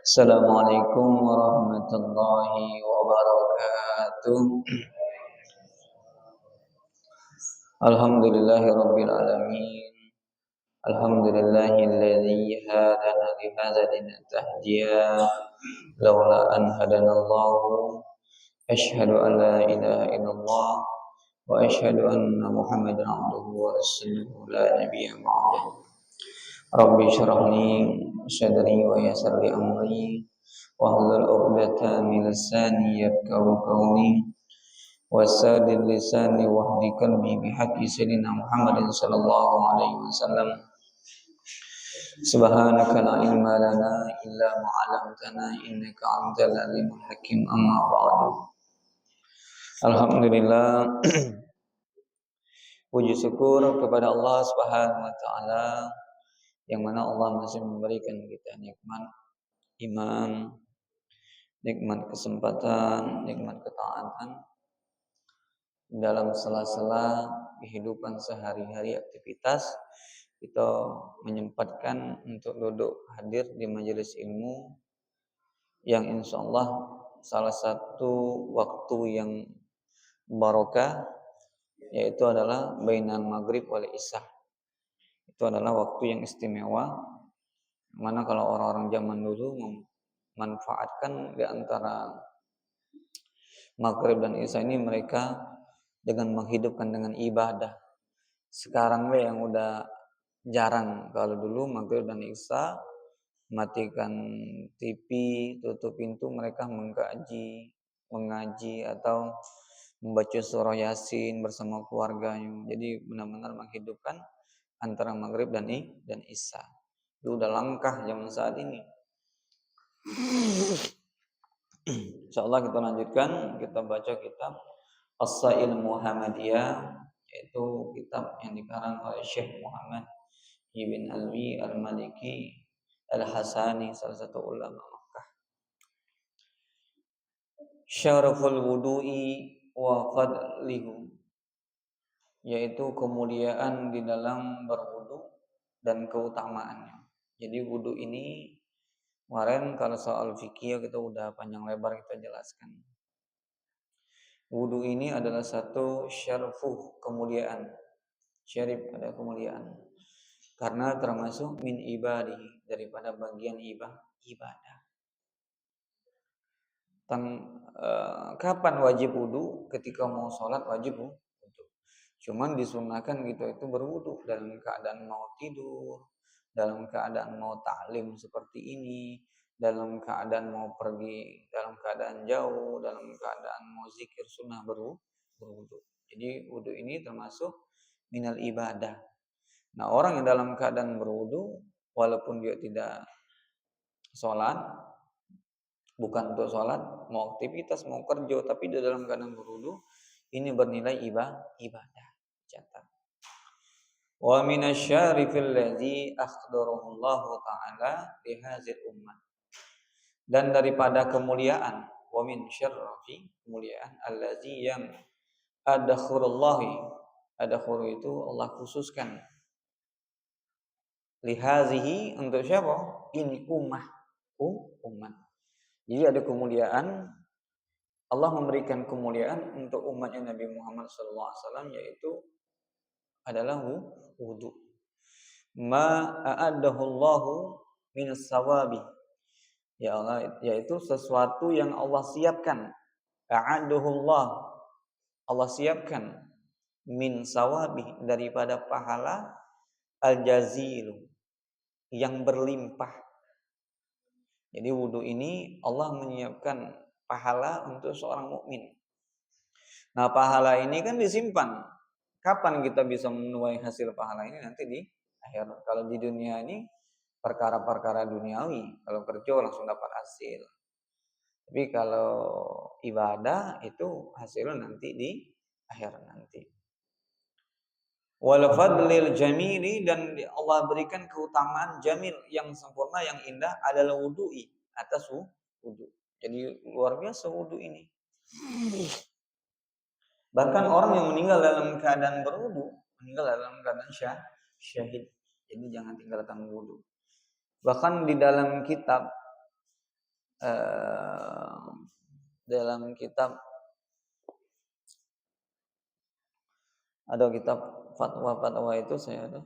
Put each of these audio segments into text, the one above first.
Assalamualaikum warahmatullahi wabarakatuh. Alhamdulillahirabbil alamin. Alhamdulillahilladzi hadana li hadza linahtadiya laula an hadanallahu. Asyhadu an la ilaha illallah wa asyhadu anna Muhammadan abduhu wa rasuluhu la nabiyya ba'dahu. Rabbi shrah li sadri wa yassir li amri wahlul 'uqdatam min lisani yafqahu qawli wasadid lisani wahdi qalbi bihaqqi sayyidina Muhammadin sallallahu alaihi wasallam. Subhanaka la ilma lana illa ma 'allamtana innaka antal alimul hakim. Amma ba'du. Alhamdulillah, puji syukur kepada Allah Subhanahu wa taala yang mana Allah masih memberikan kita nikmat iman, nikmat kesempatan, nikmat ketaatan dalam sela-sela kehidupan sehari-hari aktivitas. Kita menyempatkan untuk duduk hadir di majelis ilmu yang insya Allah salah satu waktu yang barokah, yaitu adalah bainal maghrib wal isya. Itu adalah waktu yang istimewa, mana kalau orang-orang zaman dulu memanfaatkan di antara maghrib dan isya ini mereka dengan menghidupkan dengan ibadah. Sekarang yang udah jarang. Kalau dulu maghrib dan isya matikan TV, tutup pintu, mereka mengaji atau membaca surah Yasin bersama keluarganya. Jadi benar-benar menghidupkan antara maghrib dan isya. Itu udah langkah zaman saat ini. Insyaallah kita lanjutkan, kita baca kitab As-Sail Muhammadiyah, yaitu kitab yang dikarang oleh Syekh Muhammad Ibn Alwi Al-Maliki Al-Hasani, salah satu ulama Makkah. Syaraful wudu'i wa fadlihi, yaitu kemuliaan di dalam berwudu dan keutamaannya. Jadi wudu ini kemarin kalau soal fikih kita udah panjang lebar kita jelaskan. Wudu ini adalah satu syarfuh, kemuliaan. Syarif ada kemuliaan. Karena termasuk min ibadihi, daripada bagian ibadah. Kapan wajib wudu? Ketika mau sholat wajib wudu. Cuman disunahkan gitu itu berwudu dalam keadaan mau tidur, dalam keadaan mau ta'lim seperti ini, dalam keadaan mau pergi, dalam keadaan jauh, dalam keadaan mau zikir sunnah berwudu. Jadi wudu ini termasuk minal ibadah. Nah, orang yang dalam keadaan berwudu walaupun dia tidak sholat, bukan untuk sholat, mau aktivitas, mau kerja, tapi dia dalam keadaan berwudu, ini bernilai ibadah. Catat. Wa minasyarifil ladzi akhdarahu Allah taala li hadzal ummah. Dan daripada kemuliaan, wa min syarrafi, kemuliaan allazi yang adakhurullahi, adakhuru itu Allah khususkan li hazihi, untuk siapa? Ini ummah. Jadi ada kemuliaan, Allah memberikan kemuliaan untuk umatnya Nabi Muhammad SAW, yaitu adalah wudu. Ma a'addahu Allahu min sawabi, ya Allah, yaitu sesuatu yang Allah siapkan. A'addahu Allah siapkan min sawabi, daripada pahala al-jazil, yang berlimpah. Jadi wudu ini Allah menyiapkan pahala untuk seorang mukmin. Nah, pahala ini kan disimpan. Kapan kita bisa menuai hasil pahala ini? Nanti di akhirat. Kalau di dunia ini perkara-perkara duniawi, kalau kerja langsung dapat hasil. Tapi kalau ibadah itu hasilnya nanti di akhirat nanti. Wal fadlil jamili, dan Allah berikan keutamaan jamil, yang sempurna, yang indah, adalah wudu'i, atas wudu. Jadi luar biasa wudu ini. Bahkan orang yang meninggal dalam keadaan berwudu, meninggal dalam keadaan syahid. Jadi jangan tinggalkan wudu. Bahkan di dalam kitab eh, dalam kitab ada kitab fatwa-fatwa itu saya ada.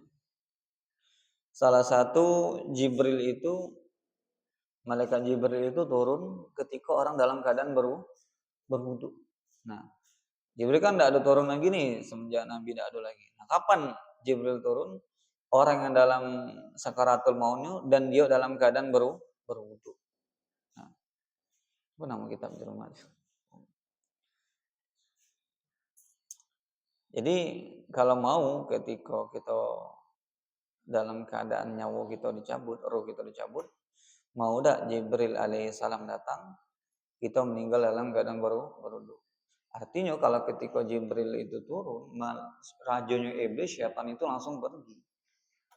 Salah satu Jibril itu malaikat Jibril itu turun ketika orang dalam keadaan berwudu. Nah, Jibril kan tidak ada turun lagi nih semenjak Nabi tidak ada lagi. Nah, kapan Jibril turun? Orang yang dalam sakaratul mautnya dan dia dalam keadaan berwudu. Nah, apa nama kitab di rumah? Jadi kalau mau ketika kita dalam keadaan nyawa kita dicabut, roh kita dicabut, mau tak Jibril alaihissalam datang, kita meninggal dalam keadaan berwudu. Artinya kalau ketika Jibril itu turun, rajanya iblis, syaitan itu langsung pergi.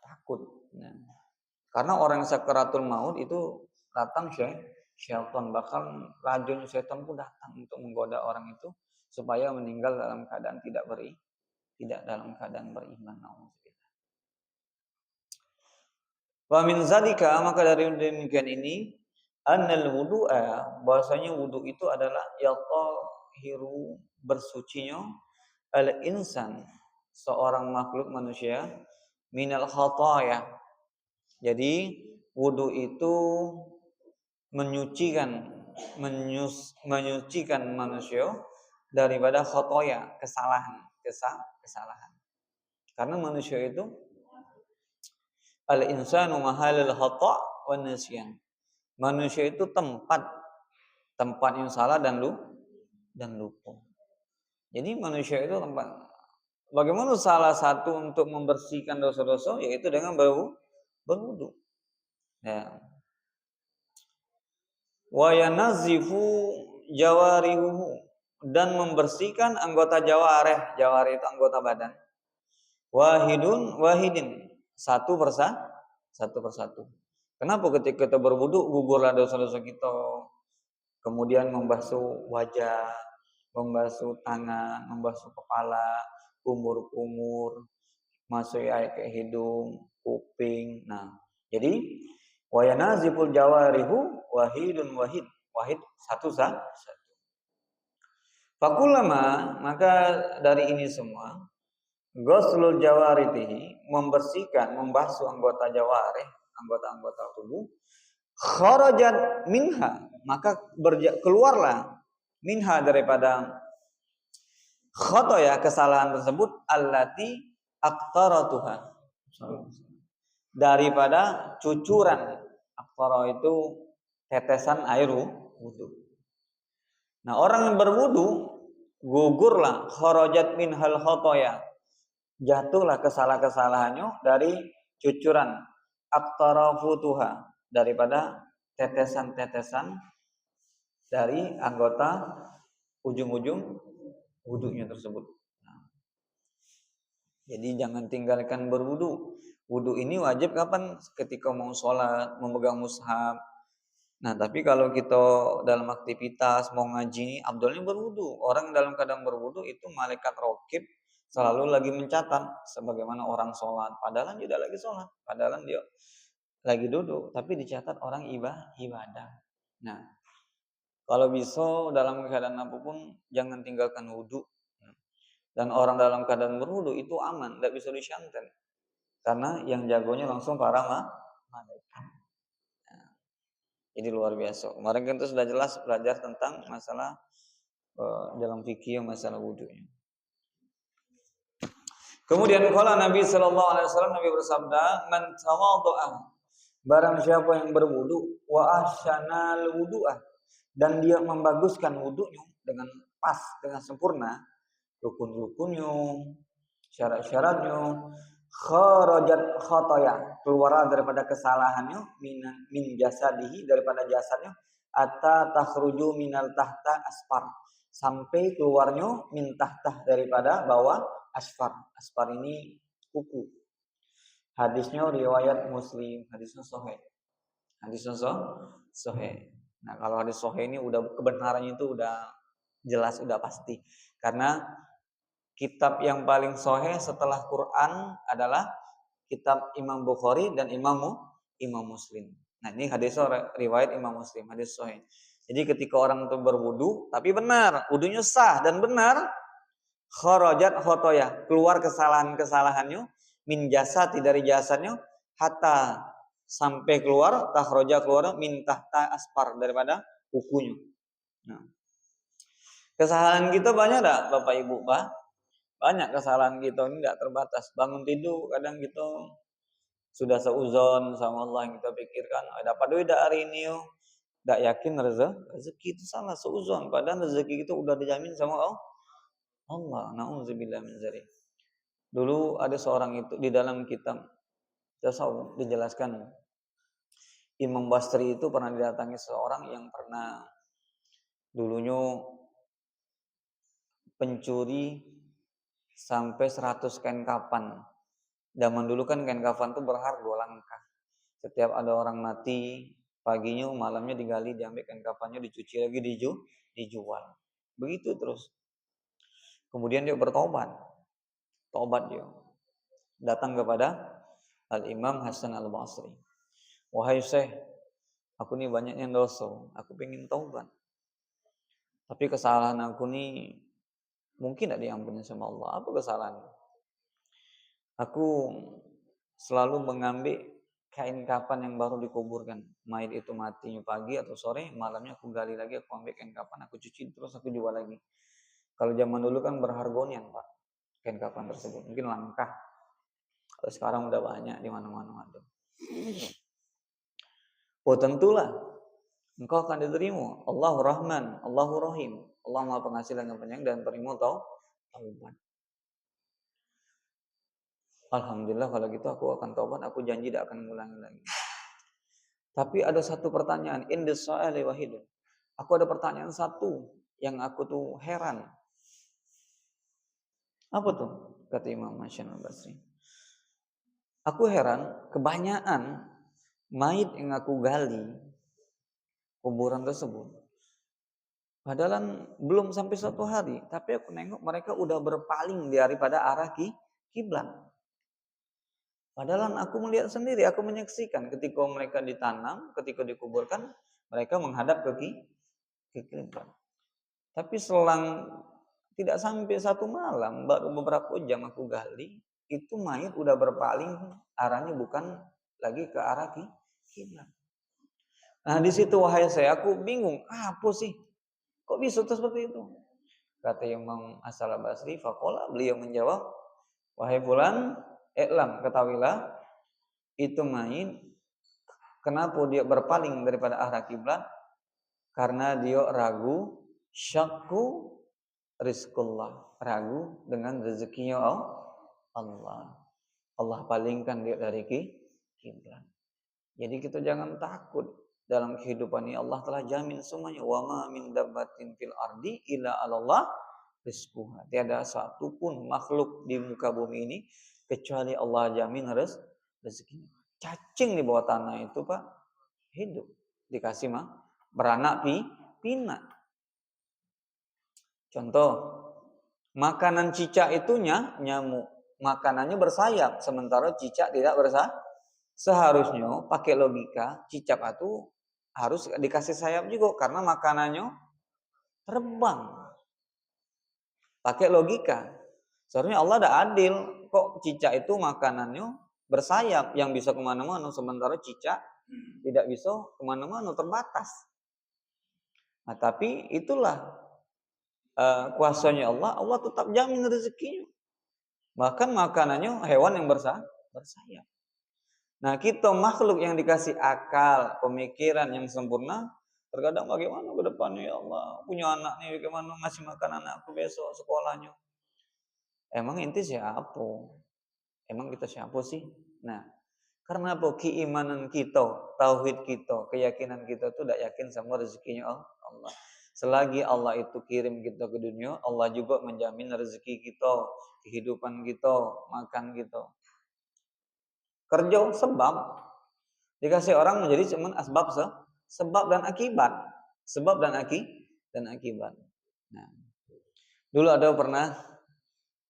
Takut. Nah, karena orang sakaratul maut itu datang syaitan, bakal rajanya syaitan pun datang untuk menggoda orang itu supaya meninggal dalam keadaan tidak dalam keadaan beriman. Wa min zalika, maka dari demikian ini annal wudu'a, bahwasanya wudu itu adalah yatahiru, bersucinya al insan, seorang makhluk manusia, minal khataya. Jadi wudu itu menyucikan manusia daripada khotoya, kesalahan. Karena manusia itu al-insanu mahalul khata' wan nisyan. Manusia itu tempat yang salah dan lupa. Jadi manusia itu tempat. Bagaimana salah satu untuk membersihkan dosa-dosa yaitu dengan berwudu. Ya. Wa yanazzifu jawarihu, dan membersihkan anggota jawarih itu anggota badan. Wahidin, satu persatu. Kenapa ketika kita berwudu gugurlah dosa-dosa kita, kemudian membasuh wajah, membasuh tangan, membasuh kepala, kumur-kumur, masuk air ke hidung, kuping. Nah, jadi wa yanaziful jawarihu wahid satu. Fakulama, maka dari ini semua, ghuslul jawaritihi, membasuh anggota jawarih, anggota-anggota tubuh, kharajat minha, maka keluarlah minha daripada khotoya, kesalahan tersebut, allati aqtaratuha, daripada cucuran. Aqtara itu tetesan air wudu. Nah, orang yang berwudu gugurlah kharajat minhal khotoya, jatuhlah kesalahan-kesalahannya dari cucuran aqtarafutuha, daripada tetesan-tetesan dari anggota ujung-ujung wudunya tersebut. Nah, jadi jangan tinggalkan berwudu. Wudu ini wajib kapan? Ketika mau sholat, memegang mushaf. Nah, tapi kalau kita dalam aktivitas mau ngaji, abdulnya berwudu. Orang dalam keadaan berwudu itu malaikat raqib selalu lagi mencatat sebagaimana orang sholat. Padahal dia lagi sholat, padahal dia lagi duduk, tapi dicatat orang ibadah. Nah, kalau bisa dalam keadaan apapun jangan tinggalkan wudu. Dan orang dalam keadaan berwudu itu aman, tidak bisa disantet. Karena yang jagonya langsung para malaikat. Nah, jadi luar biasa. Kemarin kita sudah jelas belajar tentang masalah dalam fikih masalah wudunya. Kemudian kalau Nabi Shallallahu Alaihi Wasallam, Nabi bersabda, "Man tawaddo'a, barang siapa yang berwudu, wa ahsanal wudu'ah, dan dia membaguskan wudunya dengan pas, dengan sempurna, rukun-rukunnya, syarat-syaratnya, kharajat khataya, keluar daripada kesalahannya, min jasadihi, daripada jasadnya, atta takhruju minal tahta asfar, sampai keluarnya min tahta, daripada bawah asfar. Asfar ini kuku. Hadisnya riwayat Muslim, hadisnya sahih. Nah, kalau hadis sahih ini udah kebenarannya itu udah jelas, udah pasti. Karena kitab yang paling sahih setelah Quran adalah kitab Imam Bukhari dan Imam Imam Muslim. Nah, ini hadis riwayat Imam Muslim, hadis sahih. Jadi ketika orang itu berwudu, tapi benar, wudunya sah dan benar, kharajat khotoya, keluar kesalahan-kesalahannya, min jasati dari jasadnya, hatta sampai keluar, takhroja keluar, min tahta aspar, daripada kukunya. Nah, kesalahan kita banyak tak Bapak Ibu, Pak? Banyak kesalahan kita ini tidak terbatas. Bangun tidur kadang kita sudah seuzon sama Allah yang kita pikirkan, dapat duit hari ini yo. Tidak yakin rezeki itu salah seuzon. Padahal rezeki itu udah dijamin sama Allah. Na'udzubillah min dzalik. Dulu ada seorang itu di dalam kitab tasawuf dijelaskan, Imam Basri itu pernah didatangi seorang yang pernah dulunya pencuri sampai 100 kain kafan. Zaman dulu kan kain kafan itu berharga, langka. Setiap ada orang mati, paginya malamnya digali, diambil kain kafannya, dicuci lagi, dijual. Begitu terus. Kemudian dia bertobat. Tobat dia. Datang kepada Al-Imam Hasan Al-Basri. Wahai Syekh, aku ini banyaknya dosa. Aku pengen taubat. Tapi kesalahan aku ini mungkin tidak diampuni sama Allah. Apa kesalahan? Aku selalu mengambil kain kafan yang baru dikuburkan. Mayit itu matinya pagi atau sore, malamnya aku gali lagi, aku ambil kain kafan, aku cuci, terus aku jual lagi. Kalau zaman dulu kan berhargonian, Pak, kain kafan tersebut. Mungkin langka. Kalau sekarang udah banyak di mana-mana ada. Oh tentulah, engkau akan diterima. Allahu Rahman, Allahu Rahim. Allah Maha Pengasih dan Penyayang dan penerima taubat. Alhamdulillah kalau gitu aku akan taubat, aku janji tidak akan mengulangi lagi. Tapi ada satu pertanyaan, indis sa'ali wahidun. Aku ada pertanyaan satu yang aku tuh heran. Apa tuh? Kata Imam Hasan Al-Basri. Aku heran, kebanyakan mayit yang aku gali kuburan tersebut, padahal belum sampai 1 hari, tapi aku nengok mereka udah berpaling daripada arah kiblat. Padahal aku melihat sendiri, aku menyaksikan ketika mereka ditanam, ketika dikuburkan, mereka menghadap ke kiblat. Tapi selang tidak sampai 1 malam, baru beberapa jam aku gali, itu mayit udah berpaling, arahnya bukan lagi ke arah kiblat. Nah di situ wahai saya, aku bingung, apa sih? Kok bisa seperti itu? Kata Imam Hasan Al-Basri, faqala, beliau menjawab, wahai fulan, iklam, ketahuilah, itu mayit, kenapa dia berpaling daripada arah kiblat? Karena dia ragu, syakku rizqullah, ragu dengan rezekinya Allah. Allah palingkan dia dari kiblat. Jadi kita jangan takut. Dalam kehidupan ini Allah telah jamin semuanya. Wa ma min dabbatin fil ardi illa 'alallah rizquha. Tiada satu pun makhluk di muka bumi ini kecuali Allah jamin rezekinya. Cacing di bawah tanah itu, Pak, hidup. Dikasih beranak pinak. Contoh, makanan cicak itu nyamuk. Makanannya bersayap, sementara cicak tidak bersayap. Seharusnya pakai logika, cicak itu harus dikasih sayap juga karena makanannya terbang. Pakai logika. Seharusnya Allah ada adil. Kok cicak itu makanannya bersayap yang bisa kemana-mana, sementara cicak tidak bisa kemana-mana, terbatas. Nah tapi itulah kuasanya Allah. Allah tetap jamin rezekinya. Bahkan makanannya hewan yang bersayap. Nah kita makhluk yang dikasih akal, pemikiran yang sempurna, terkadang bagaimana ke depannya ya Allah, punya anak nih, bagaimana ngasih makan anakku besok sekolahnya. Emang inti siapa? Emang kita siapa sih? Nah, karena apa? Keimanan kita, tauhid kita, keyakinan kita itu tidak yakin sama rezekinya Allah. Selagi Allah itu kirim kita ke dunia, Allah juga menjamin rezeki kita, kehidupan kita, makan kita. Kerja sebab, dikasih orang menjadi cuma asbab sebab dan akibat. Sebab dan akibat. Nah, dulu ada pernah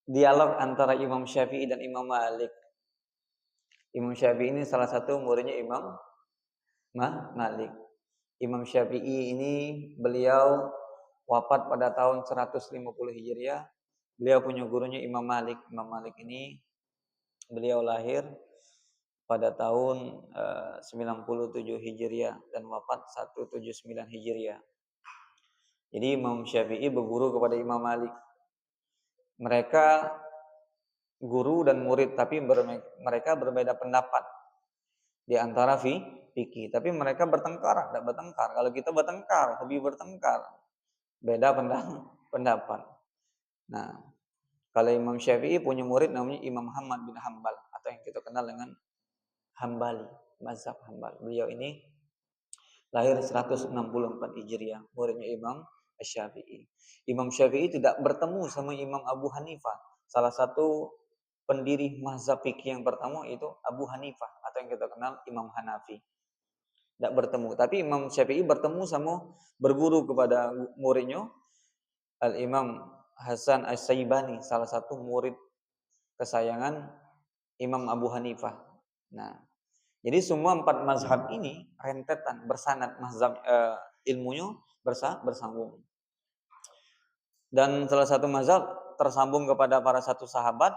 dialog antara Imam Syafi'i dan Imam Malik. Imam Syafi'i ini salah satu muridnya Imam Malik. Imam Syafi'i ini beliau wafat pada tahun 150 Hijriah. Beliau punya gurunya Imam Malik. Imam Malik ini beliau lahir pada tahun 97 Hijriah dan wafat 179 Hijriah. Jadi Imam Syafi'i berguru kepada Imam Malik. Mereka guru dan murid, tapi mereka berbeda pendapat di antara fikih. Tapi mereka bertengkar, tidak bertengkar. Kalau kita bertengkar, hobi bertengkar, beda pendapat. Nah, kalau Imam Syafi'i punya murid namanya Imam Muhammad bin Hambal, atau yang kita kenal dengan Hambali, mazhab Hambal. Beliau ini lahir 164 Hijriah, muridnya Imam Syafi'i. Imam Syafi'i tidak bertemu sama Imam Abu Hanifah. Salah satu pendiri mazhab fikih yang pertama itu Abu Hanifah, atau yang kita kenal Imam Hanafi. Tidak bertemu, tapi Imam Syafi'i bertemu sama, berguru kepada muridnya Al-Imam Hasan As-Saibani, salah satu murid kesayangan Imam Abu Hanifah. Nah, jadi semua 4 mazhab ini rentetan, bersanad mazhab ilmunya bersambung. Dan salah satu mazhab tersambung kepada para satu sahabat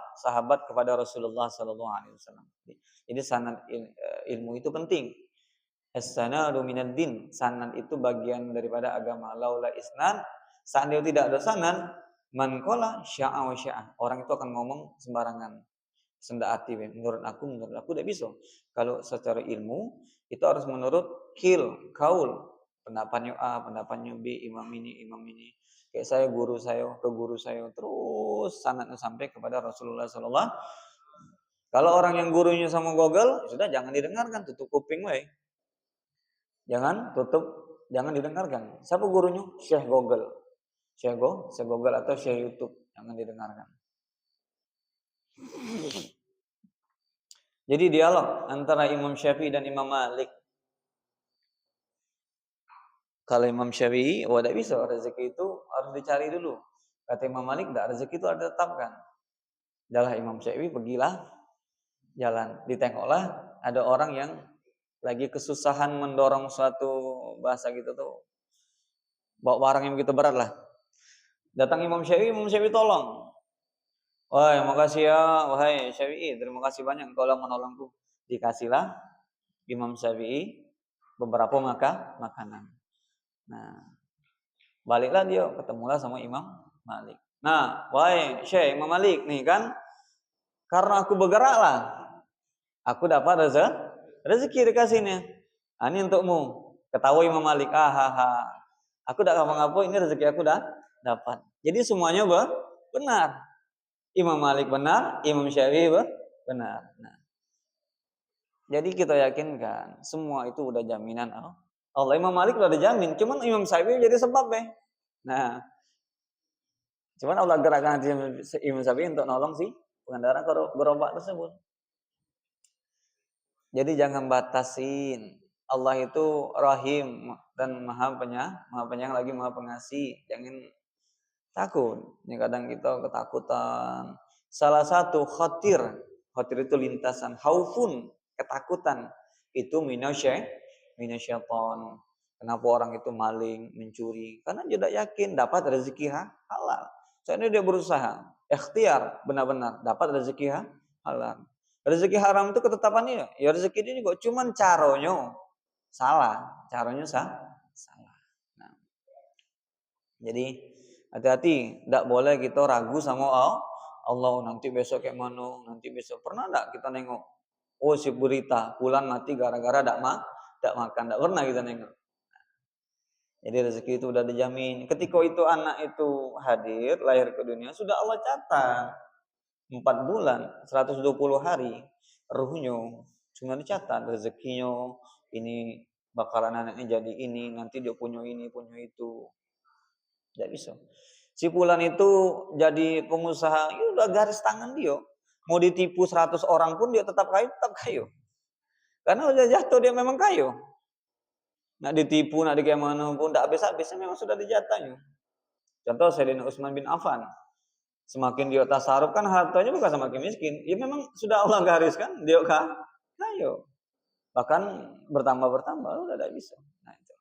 kepada Rasulullah SAW. Jadi sanad ilmu itu penting. As-sanadu minad din. Sanad itu bagian daripada agama. Laula isnad, seandainya tidak ada sanad, man qala sya'a wa sya'a. Orang itu akan ngomong sembarangan. Sendaati, menurut aku tidak bisa. Kalau secara ilmu itu harus menurut kaul, pendapatnya A, pendapatnya B, imam ini. Kayak saya ke guru saya terus sanadnya sampai kepada Rasulullah sallallahu. Kalau orang yang gurunya sama Google, sudah jangan didengarkan, tutup kuping we. Jangan didengarkan. Siapa gurunya? Syekh Google. Syekh Google atau Syekh YouTube, jangan didengarkan. Jadi dialog antara Imam Syafi'i dan Imam Malik. Kalau Imam Syafi'i, tidak bisa, rezeki itu harus dicari dulu. Kata Imam Malik, tidak, rezeki itu ada tetapkan. Adalah Imam Syafi'i, pergilah jalan, ditengoklah ada orang yang lagi kesusahan mendorong suatu bahasa gitu tuh, bawa barang yang begitu berat lah. Datang Imam Syafi'i tolong. Wahai, makasih ya, wahai Syafi'i, terima kasih banyak kau menolongku. Dikasihlah Imam Syafi'i beberapa makanan. Nah, baliklah dia, ketemulah sama Imam Malik. Nah, wahai Syekh Imam Malik nih kan, karena aku bergeraklah, aku dapat rezeki dikasihnya. Ini untukmu. Ketawa Imam Malik, aku tidak ngapa-ngapa, ini rezeki aku dah dapat. Jadi semuanya benar. Imam Malik benar, Imam Syafi'i benar. Nah, jadi kita yakinkan semua itu udah jaminan Allah. Imam Malik udah dijamin, cuman Imam Syafi'i jadi sebab Nah, cuman Allah gerakkan Imam Syafi'i untuk nolong si pengendara gerobak tersebut. Jadi jangan batasin. Allah itu Rahim dan Maha Penyayang lagi Maha Pengasih. Jangan takut. Ini kadang kita ketakutan. Salah satu khatir itu lintasan. Khaufun, ketakutan. Itu minasyaiton. Kenapa orang itu maling, mencuri? Karena dia tidak yakin dapat rezeki halal. Soalnya dia berusaha, ikhtiar benar-benar dapat rezeki halal. Rezeki haram itu ketetapannya ya rezeki dia juga, cuman caranya salah. Nah, jadi hati-hati, tidak boleh kita ragu sama Allah. Nanti besok kayak mana? Nanti besok pernah tidak kita nengok? Si berita pulang mati gara-gara tidak makan. Tidak pernah kita nengok. Jadi rezeki itu sudah dijamin. Ketika itu anak itu hadir, lahir ke dunia, sudah Allah catat 4 bulan, 120 hari, ruhnya cuma dicatat, rezekinya ini bakalan anaknya jadi ini, nanti dia punya ini, punya itu. Tidak bisa. Si Fulan itu jadi pengusaha, ya udah garis tangan dia. Mau ditipu 100 orang pun dia tetap kaya. Karena udah jatuh dia memang kaya. Nak ditipu, nak dikemana pun, tidak habis-habisnya memang sudah dijatahnya. Contoh Sayyidina Utsman bin Affan. Semakin dia tasarruf kan hartanya bukan semakin miskin. Ya memang sudah Allah gariskan dia Ayo. Bahkan bertambah udah tidak bisa. Nah, itu.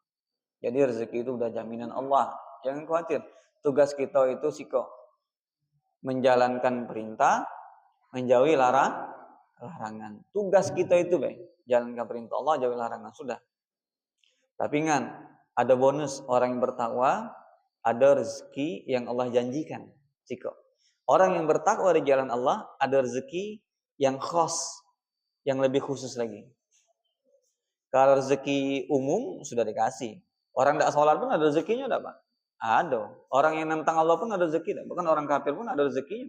Jadi rezeki itu udah jaminan Allah. Jangan khawatir. Tugas kita itu siko menjalankan perintah, menjauhi larangan. Tugas kita itu, jalankan perintah Allah, jauhi larangan, sudah. Tapi ingat, ada bonus orang yang bertakwa, ada rezeki yang Allah janjikan. Siko. Orang yang bertakwa di jalan Allah, ada rezeki yang khas, yang lebih khusus lagi. Kalau rezeki umum sudah dikasih. Orang tidak sholat pun ada rezekinya, tidak Pak? Ada. Orang yang nentang Allah pun ada rezeki. Bahkan orang kafir pun ada rezekinya.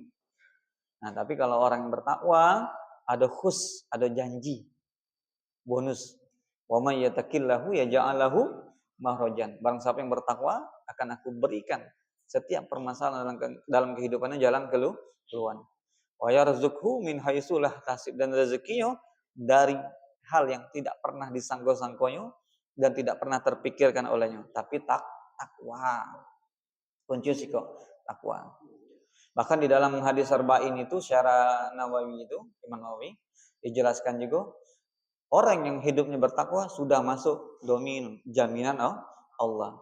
Nah, tapi kalau orang yang bertakwa, ada khus, ada janji. Bonus. Wa may yattaqillahu yaj'al lahu makhrajan. Barang siapa yang bertakwa, akan aku berikan setiap permasalahan dalam kehidupannya jalan keluar. Wa yarzuqhu min haitsu la yahtasib, dan rezekinya dari hal yang tidak pernah disangka-sangkanya dan tidak pernah terpikirkan olehnya, tapi takwa. Kunci sih kok takwa. Bahkan di dalam hadis arba'in itu secara Nawawi itu, Imam Nawawi dijelaskan juga orang yang hidupnya bertakwa sudah masuk domain jaminan Allah.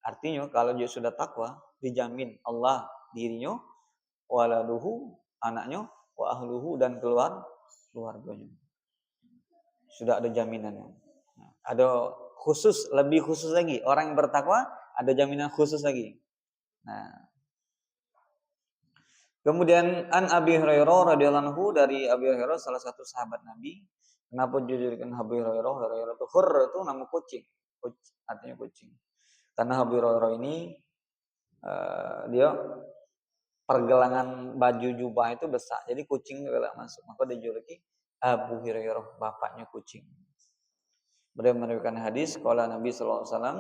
Artinya kalau dia sudah takwa, dijamin Allah dirinya, waladuhu anaknya, wa ahluhu dan keluarganya. Sudah ada jaminannya. Ada khusus, lebih khusus lagi. Orang yang bertakwa ada jaminan khusus lagi. Nah, kemudian an Abi Hurairah radhiyallahu anhu, dari Abi Hurairah salah satu sahabat Nabi. Kenapa dijadikan Abi Hurairah? Hurairah itu hur itu nama kucing. Artinya kucing. Karena Abi Hurairah ini dia pergelangan baju jubah itu besar. Jadi kucing tidak masuk. Maka dijuluki Abu Hurairah, bapaknya kucing. Beliau meriwayatkan hadis, qala Nabi sallallahu alaihi wasallam,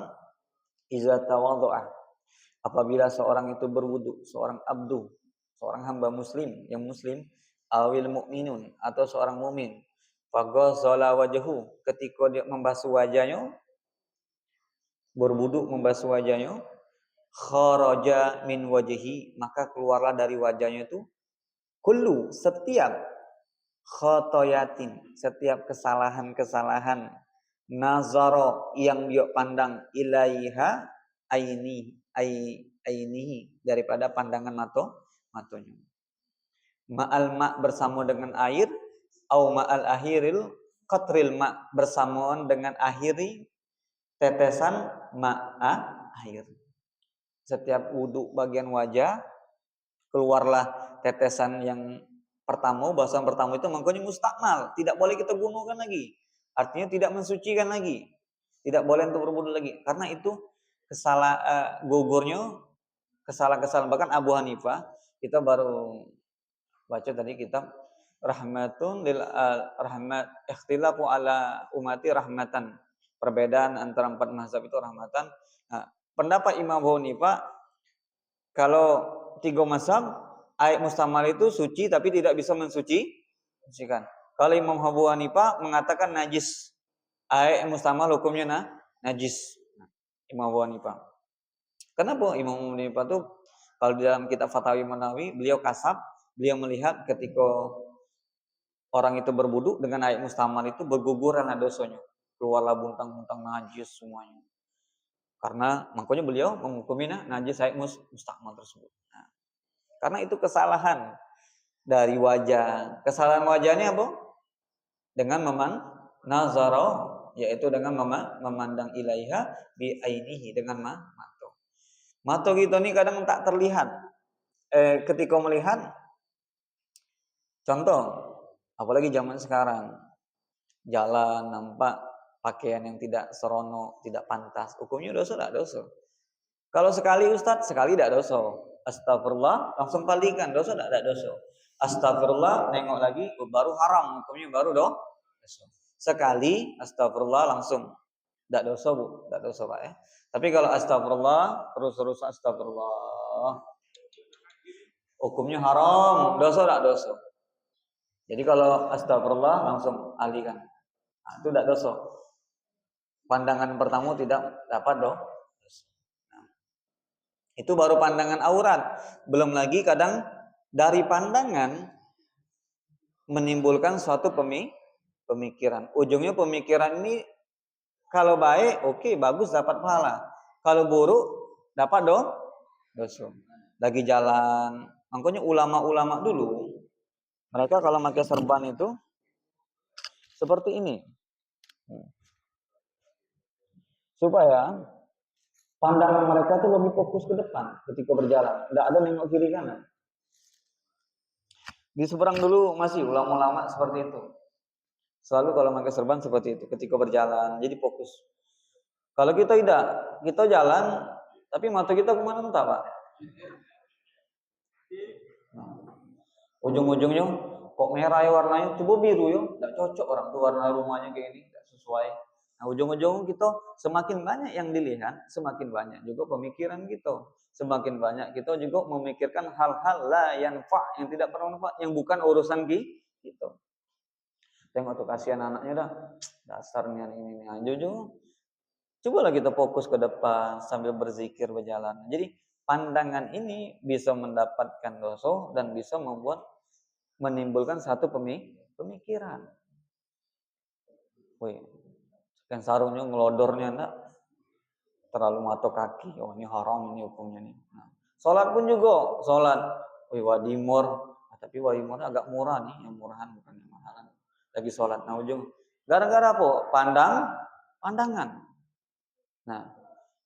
"Iza tawadhu'a", apabila seorang itu berwudu, seorang abdu, seorang hamba muslim, yang muslim, awil mu'minun, atau seorang mukmin, faghassala wajhu, ketika dia membasuh wajahnya, berwudu membasuh wajahnya, kharaja min wajhi, maka keluarlah dari wajahnya itu kullu, setiap khotoyatin, setiap kesalahan-kesalahan, nazaro yang dia pandang, ilaiha ainihi, daripada pandangan matanya. Ma'al ma, bersama dengan air, au ma'al ahiril qatril ma, bersamaan dengan akhiri tetesan air. Setiap wudu bagian wajah, keluarlah tetesan yang pertama, bahasan pertama itu makanya mustakmal, tidak boleh kita gunakan lagi. Artinya tidak mensucikan lagi. Tidak boleh untuk berwudu lagi. Karena itu gugurnya kesalahan-kesalahan. Bahkan Abu Hanifah, kita baru baca tadi kitab Rahmatun lil rahmat ikhtilafu ala umati rahmatan. Perbedaan antara 4 mazhab itu rahmatan. Nah, pendapat Imam Abu Hanifah, kalau 3 mazhab, air mustamal itu suci tapi tidak bisa mensucikan. Kalau Imam Abu Hanifah mengatakan najis, air mustamal hukumnya najis. Imam Abu Hanifah. Kenapa Imam Abu Hanifah itu, kalau di dalam kitab Fatawi Manawi, beliau kasab, beliau melihat ketika orang itu berwudu dengan air mustamal itu berguguran dosanya, keluarlah buntang-buntang najis semuanya. Karena makanya beliau menghukumi najis air mustamal tersebut. Nah, karena itu kesalahan dari wajah. Kesalahan wajahnya apa? Dengan nazaro, yaitu dengan memandang ilaiha bi ainihi, dengan mata. Mata kita ini kadang tak terlihat. Ketika melihat, contoh, apalagi zaman sekarang, jalan nampak pakaian yang tidak serono, tidak pantas, hukumnya dosa tidak dosa. Kalau sekali Ustadz, sekali tidak dosa. Astagfirullah, langsung palikan, dosa tidak dosa. Astagfirullah, nengok lagi, baru haram, hukumnya baru dosa. Sekali astagfirullah langsung tidak dosa, Bu, tidak dosa Pak ya. Tapi kalau astagfirullah terus astagfirullah, hukumnya haram, dosa tidak dosa. Jadi kalau astagfirullah langsung alihkan, nah, itu tidak dosa. Pandangan pertama tidak dapat dosa. Nah, itu baru pandangan aurat. Belum lagi kadang dari pandangan menimbulkan suatu Pemikiran. Ujungnya pemikiran ini kalau baik, oke, bagus dapat pahala. Kalau buruk, dapat dosa. Lagi jalan. Makanya ulama-ulama dulu, mereka kalau pakai serban itu seperti ini. Supaya pandangan mereka itu lebih fokus ke depan ketika berjalan. Tidak ada nengok kiri kanan. Di seberang dulu masih ulama-ulama seperti itu. Selalu kalau pakai serban seperti itu ketika berjalan. Jadi fokus. Kalau kita tidak, kita jalan, tapi mata kita kemana entah Pak. Ujung-ujungnya kok merah ya warnanya, coba biru ya, tidak cocok orang tuh warna rumahnya kayak ini, tidak sesuai. Nah ujung-ujung kita semakin banyak yang dilihat, semakin banyak juga pemikiran kita. Semakin banyak kita juga memikirkan hal-hal la yanfa' yang tidak bermanfaat, yang bukan urusan kita. Tengok tuh kasihan anaknya dah, dasarnya ini jujur. Cobalah kita fokus ke depan sambil berzikir berjalan. Jadi pandangan ini bisa mendapatkan dosa dan bisa menimbulkan satu pemikiran. Wih, kan sarungnya ngelodornya enggak terlalu matok kaki. Oh ini haram ini hukumnya nih. Nah, sholat pun juga, sholat. Wih wadimor, tapi wadimornya agak murah nih, yang murahan bukan yang mahalan. Lagi sholat, nah ujung gara-gara apa? Pandangan. Nah,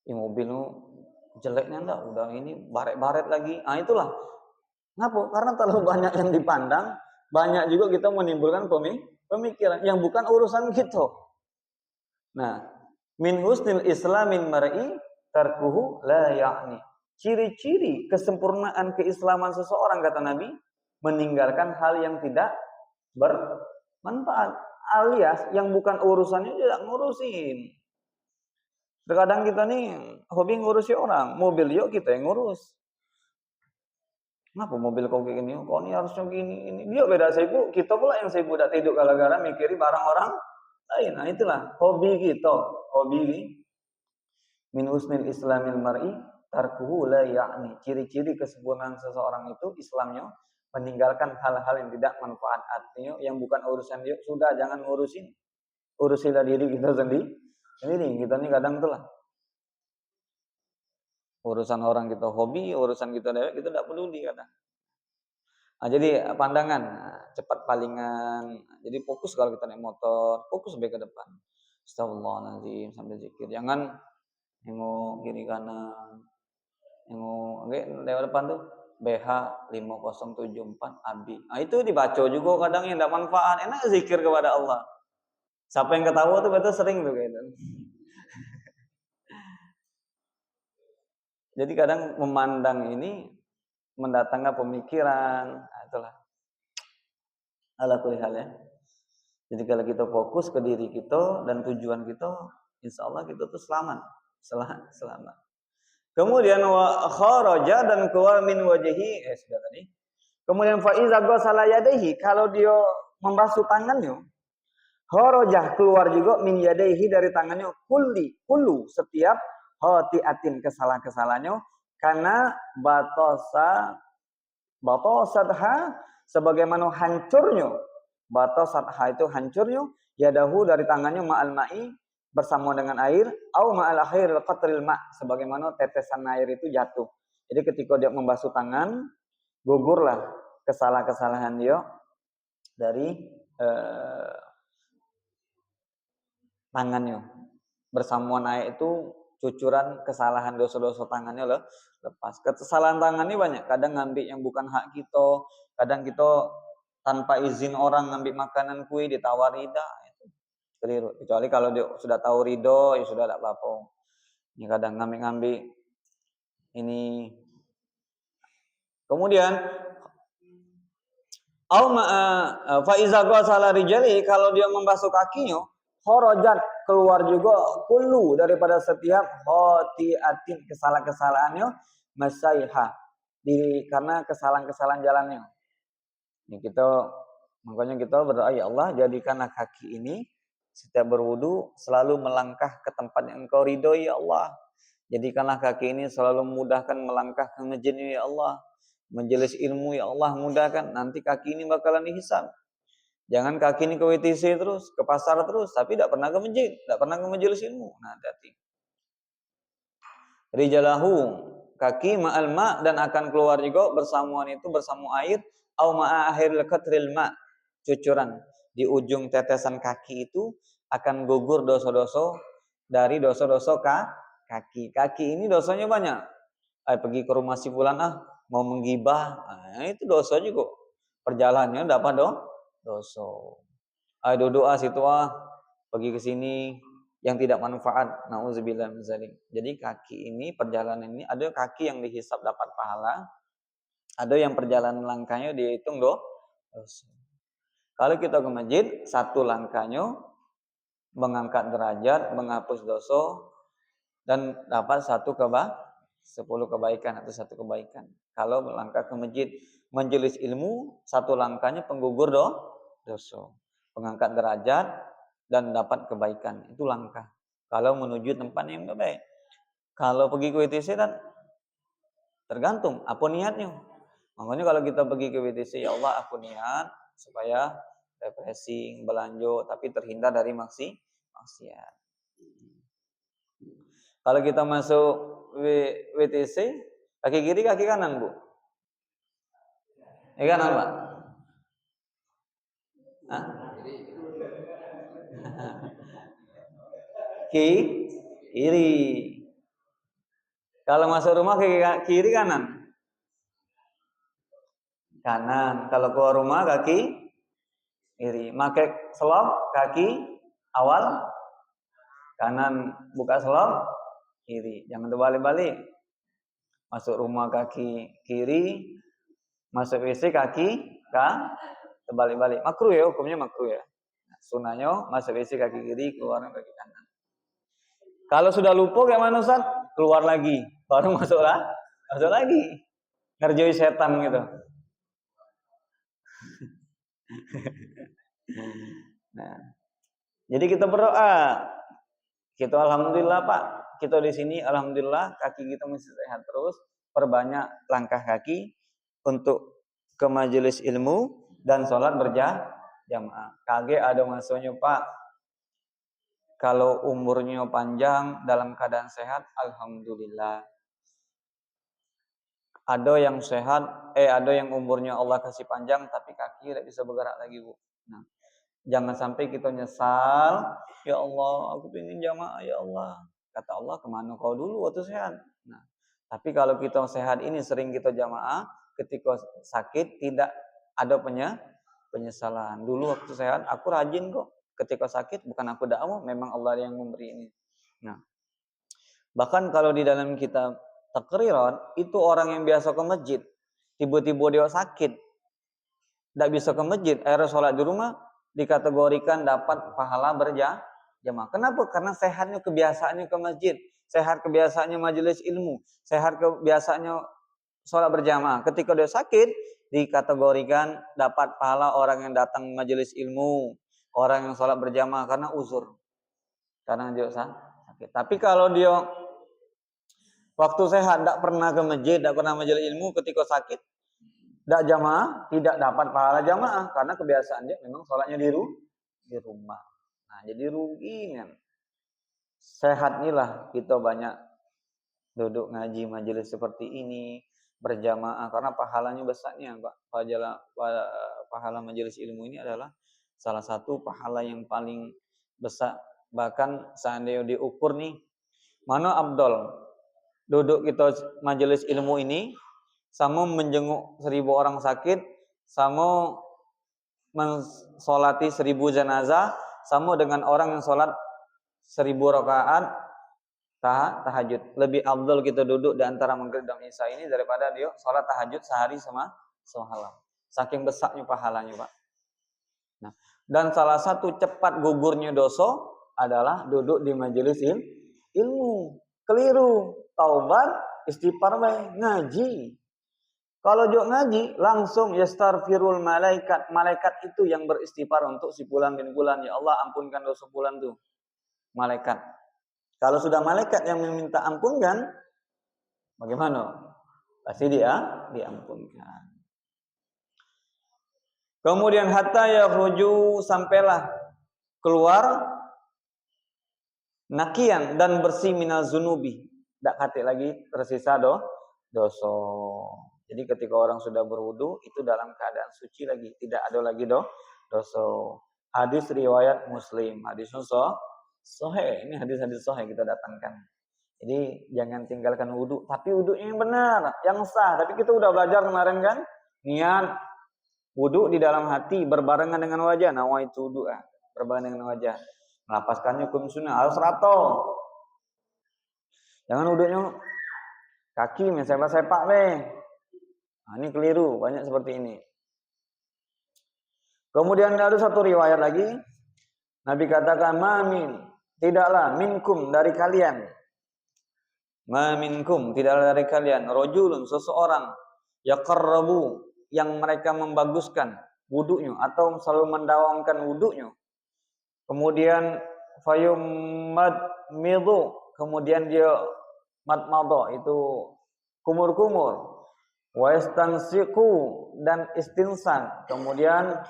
di mobil jeleknya enggak, udah ini baret-baret lagi. Nah itulah. Kenapa? Karena terlalu banyak yang dipandang, banyak juga kita menimbulkan pemikiran yang bukan urusan kita. Nah, min husnil islamin mar'i tarkuhu la ya'ni. Ciri-ciri kesempurnaan keislaman seseorang kata Nabi, meninggalkan hal yang tidak bermanfaat, alias yang bukan urusannya tidak ngurusin. Terkadang kita nih hobi ngurusi orang, mobil yuk kita yang ngurus. Kenapa mobil kau kayak gini? Kau ini harusnya gini, ini. Dia beda sibuk, kita pula yang sibuk tidak tidur gara-gara mikiri barang orang lain. Nah itulah hobi kita, hobi min husnil islamil mar'i tarkuhu la ya'ni. Ciri-ciri kesempurnaan seseorang itu Islamnya meninggalkan hal-hal yang tidak manfaat, artinya yang bukan urusan dia, sudah jangan ngurusin. Urusilah diri kita sendiri. Ini kita nih kadang itulah. Urusan orang kita hobi, urusan kita dewek kita tidak peduli kadang. Nah, jadi pandangan, cepat palingan. Jadi fokus kalau kita naik motor, fokus sampai ke depan. Astagfirullahaladzim sambil zikir. Jangan nengok kiri kanan. Nengok lewat depan tuh BH 5074 Abi. Nah, itu dibaca juga kadang yang tidak manfaat. Enak zikir kepada Allah. Siapa yang ketawa tuh betul sering tuh kayak gitu. Jadi kadang memandang ini mendatangkan pemikiran. Nah, itulah. Ala kulli hal ya. Jadi kalau kita fokus ke diri kita dan tujuan kita, insya Allah kita tuh selamat. Selamat. Kemudian wa kharaja dan keluar min wajhi, sudah tadi. Kemudian fa iza ghasala yadayhi, kalau dia membasuh tangannya, kharaja keluar juga min yadayhi dari tangannya kullu setiap khati'atin kesalahan-kesalahannya karena batosadha sebagaimana hancurnya batosadha itu hancurnya yadahu dari tangannya ma'al ma'i bersama dengan air au ma'al akhir qatril ma' sebagaimana tetesan air itu jatuh. Jadi ketika dia membasuh tangan gugurlah kesalahan-kesalahan dia dari tangannya. Bersamaan air itu cucuran kesalahan dosa-dosa tangannya lepas. Kesalahan tangan ini banyak. Kadang ngambil yang bukan hak kita, kadang kita tanpa izin orang ngambil makanan kue ditawari dah. Keliru. Kecuali kalau dia sudah tahu ridho, ya sudah tidak apa-apa. Ini kadang ngambil ini. Kemudian fa iza ghasala rijali, kalau dia membasuh kakinya, kharajat keluar juga kullu daripada setiap khati'atin kesalahan-kesalahannya masaiha karena kesalahan-kesalahan jalannya. Ini makanya kita berdoa, ya Allah jadikanlah kaki ini setiap berwudu selalu melangkah ke tempat yang Engkau ridhoi ya Allah. Jadikanlah kaki ini selalu memudahkan melangkah ke masjid ya Allah. Majelis ilmu ya Allah mudahkan, nanti kaki ini bakalan dihisab. Jangan kaki ini ke WTC terus, ke pasar terus, tapi tidak pernah ke masjid, tidak pernah ke majelis ilmu. Nah, hati-hati. Rijalahu, kaki ma'al ma, dan akan keluar juga bersamaan itu bersama air, au ma'a akhiril qatril ma, cucuran di ujung tetesan kaki itu akan gugur dosa-dosa dari dosa-dosa kaki. Kaki ini dosanya banyak. Pergi ke rumah si fulan mau menggibah, itu dosa juga. Perjalanannya dapat dosa. Duduk situ pergi ke sini yang tidak manfaat. Nauzubillah min dzalik. Jadi kaki ini, perjalanan ini, ada kaki yang dihisab dapat pahala, ada yang perjalanan langkahnya dihitung dosa. Kalau kita ke masjid, satu langkahnya mengangkat derajat, menghapus dosa, dan dapat 10 kebaikan atau 1 kebaikan. Kalau melangkah ke masjid, majelis ilmu, satu langkahnya penggugur dosa, pengangkat derajat, dan dapat kebaikan. Itu langkah. Kalau menuju tempat yang baik. Kalau pergi ke WTC kan tergantung apa niatnya. Makanya kalau kita pergi ke WTC, ya Allah aku niat supaya refreshing, belanja, tapi terhindar dari maksiat. Kalau kita masuk WTC, kaki kiri, kaki kanan, Bu? Kanan, Pak? Kiri. Kalau masuk rumah kaki kiri, kanan? Kanan. Kalau keluar rumah kaki kiri. Pakai selop kaki awal kanan, buka selop kiri. Jangan terbalik-balik. Masuk rumah kaki kiri, masuk WC kaki terbalik-balik. Makruh ya, hukumnya makruh ya. Sunahnya masuk WC kaki kiri, keluar kaki kanan. Kalau sudah lupa kayak mana Ustaz? Keluar lagi, baru masuk lagi. Ngerjoi setan gitu. Nah, jadi kita berdoa. Kita alhamdulillah Pak, kita di sini alhamdulillah kaki kita masih sehat terus. Perbanyak langkah kaki untuk ke majelis ilmu dan sholat berjamaah. Kage ada masanya Pak, kalau umurnya panjang dalam keadaan sehat, alhamdulillah. Ada yang sehat, ada yang umurnya Allah kasih panjang, tapi kaki tidak bisa bergerak lagi, Bu. Nah, jangan sampai kita nyesal, ya Allah, aku pengen jamaah, ya Allah. Kata Allah, kemana kau dulu waktu sehat? Nah, tapi kalau kita sehat ini sering kita jamaah, ketika sakit tidak ada penyesalan. Dulu waktu sehat, aku rajin kok. Ketika sakit, bukan aku dakwah, memang Allah yang memberi ini. Nah, bahkan kalau di dalam kitab Takrirat, itu orang yang biasa ke masjid, tiba-tiba dia sakit, tidak bisa ke masjid, akhirnya sholat di rumah, dikategorikan dapat pahala berjamaah. Kenapa? Karena sehatnya kebiasaannya ke masjid, sehat kebiasaannya majelis ilmu, sehat kebiasaannya sholat berjamaah. Ketika dia sakit, dikategorikan dapat pahala orang yang datang majelis ilmu, orang yang sholat berjamaah karena uzur, karena dia sakit. Tapi kalau dia waktu sehat tidak pernah ke masjid, tidak pernah majelis ilmu, ketika sakit tidak jamaah, tidak dapat pahala jamaah karena kebiasaan dia memang sholatnya di rumah. Nah, jadi rugi kan. Sehat inilah kita banyak duduk ngaji majelis seperti ini berjamaah karena pahalanya besarnya, Pak. Pahala majelis ilmu ini adalah salah satu pahala yang paling besar. Bahkan seandainya diukur nih, mana abdol duduk kita majelis ilmu ini sama menjenguk 1000 orang sakit, sama mensolati 1000 jenazah, sama dengan orang yang sholat 1000 rakaat tahajud. Lebih afdal kita duduk di antara maghrib dan isya ini daripada dia sholat tahajud sehari semalam. Saking besarnya pahalanya, Pak. Nah, dan salah satu cepat gugurnya dosa adalah duduk di majelis ilmu. Keliru, taubat, istighfar, ngaji. Kalau jok ngaji, langsung yastaghfirul malaikat. Malaikat itu yang beristighfar untuk si fulan bin fulan. Ya Allah, ampunkan dosa fulan tuh. Malaikat. Kalau sudah malaikat yang meminta ampunkan, bagaimana? Pasti dia diampunkan. Kemudian hatta yakhruju, sampailah keluar nakian dan bersih minal zunubi. Tak kate lagi tersisa dosa. Jadi ketika orang sudah berwudu itu dalam keadaan suci lagi, tidak ada lagi dosa. Hadis riwayat Muslim, hadis sahih. Ini hadis-hadis sahih kita datangkan. Jadi jangan tinggalkan wudu, tapi wudunya yang benar, yang sah. Tapi kita udah belajar kemarin kan, niat wudu di dalam hati berbarengan dengan wajah. Nawaitu wudu, berbarengan dengan wajah. Melapaskannya hukum sunnah harus rato. Jangan wudunya kaki sepak-sepak deh. Nah, ini keliru, banyak seperti ini. Kemudian ada satu riwayat lagi, Nabi katakan mamin, tidaklah minkum dari kalian. Ma minkum, tidaklah dari kalian, rajulun, seseorang, yaqarrabu, yang mereka membaguskan wudunya atau selalu mendawamkan wudunya. Kemudian fayumad midu, kemudian dia madmadah itu kumur-kumur. Wa istansiqu, dan istinsan. Kemudian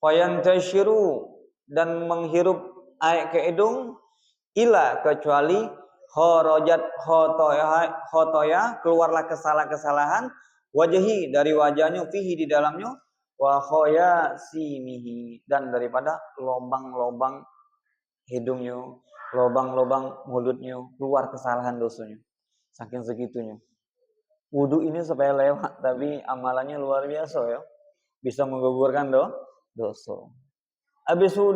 fayantashiru, dan menghirup air ke hidung, ila, kecuali kharajat khotoya, keluarlah kesalahan wajahi, dari wajahnya, fihi, di dalamnya, wa khoya simihi, dan daripada lobang-lobang hidungnya, lobang-lobang mulutnya, keluar kesalahan dosanya. Saking segitunya. Wudu ini supaya lewat, tapi amalannya luar biasa ya. Bisa menggugurkan dosa. Habis wudu